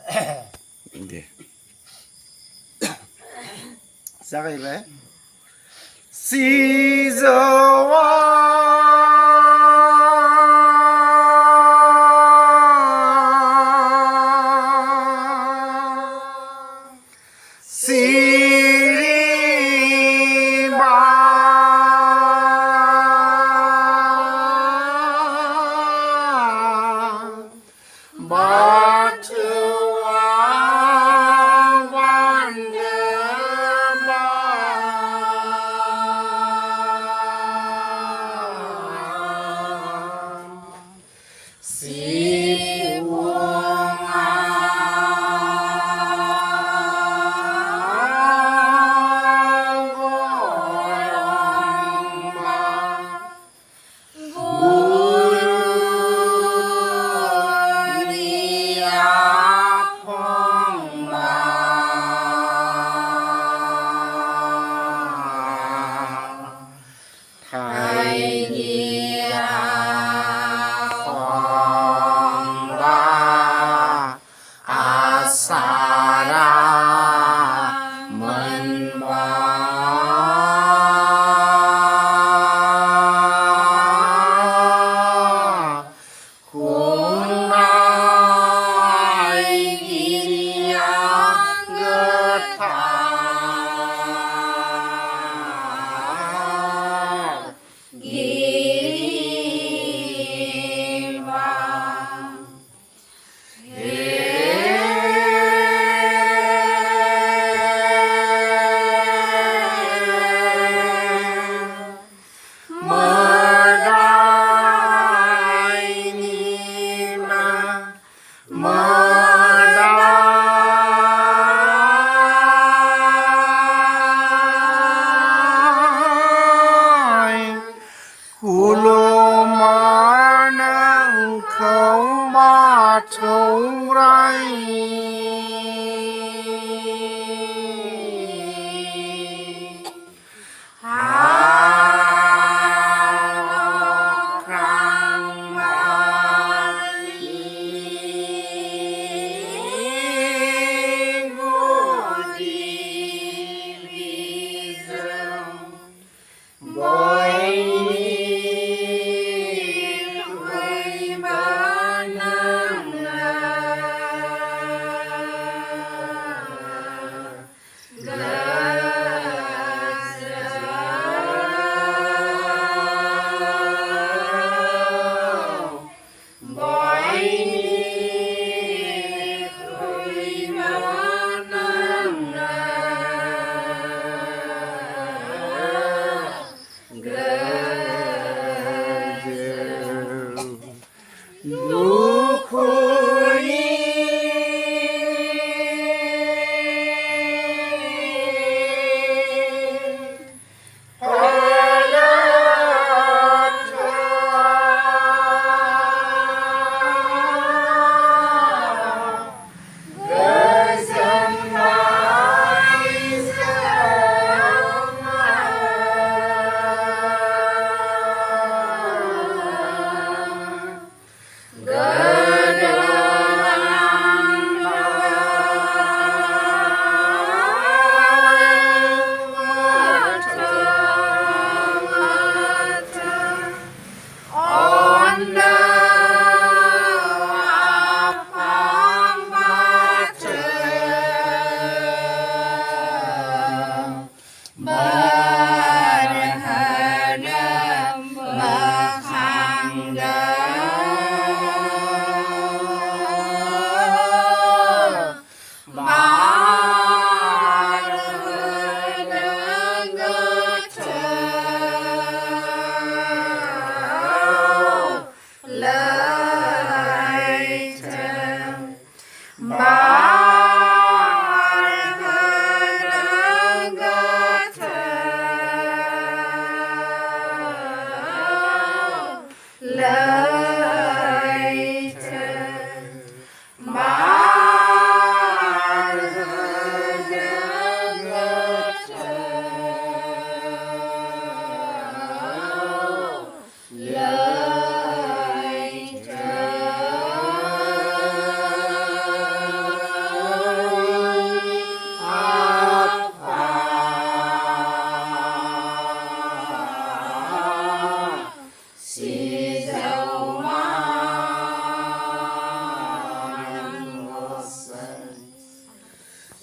दे जागायबाय सिजौआ सिरिबा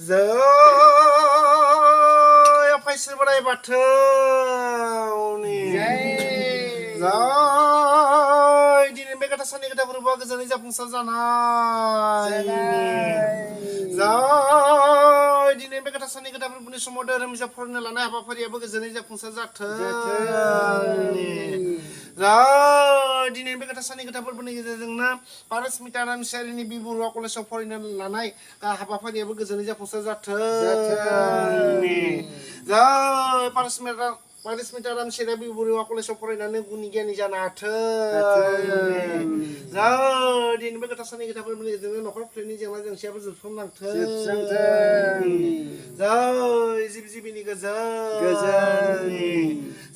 जय फायसोर बोराइ बाथौनि जय दिनै बे गोथार साननि गोथार फोरबोआ गोजोनै जाफुंसार जानाय जय दिनै बे गोथार साननि गोथार फोरबोनि समाव धोरोम बिजाब फरायनो लानाय हाबाफारियाबो गोजोनै जाफुंसार जाथों जय दिनै बे गोथार साननि गोथार फोरबोनि गेजेरजोंनो पारसमिता रामसियारिनि बिबुरुवा कलेजाव फरायनो लानाय हाबाफारियाबो गोजोनै जाफुंसार जाथों जय पारसमिता रामसियारिया बिबुरुवा कलेजाव फरायनानै गुनि गियानि जानो हाथों जय दिनै बे गोथार साननि गोथार फोरबोनि गेजेरजोंनो न'खर फोलेरनि जेंना जेंसियाबो जोबस्रांलांथों जय जिब जिबिनि गोजोन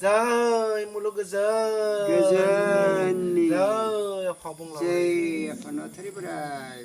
जय मुलुग गोजोन जय आफा बुंलाय जय आफा नथारि बोराइ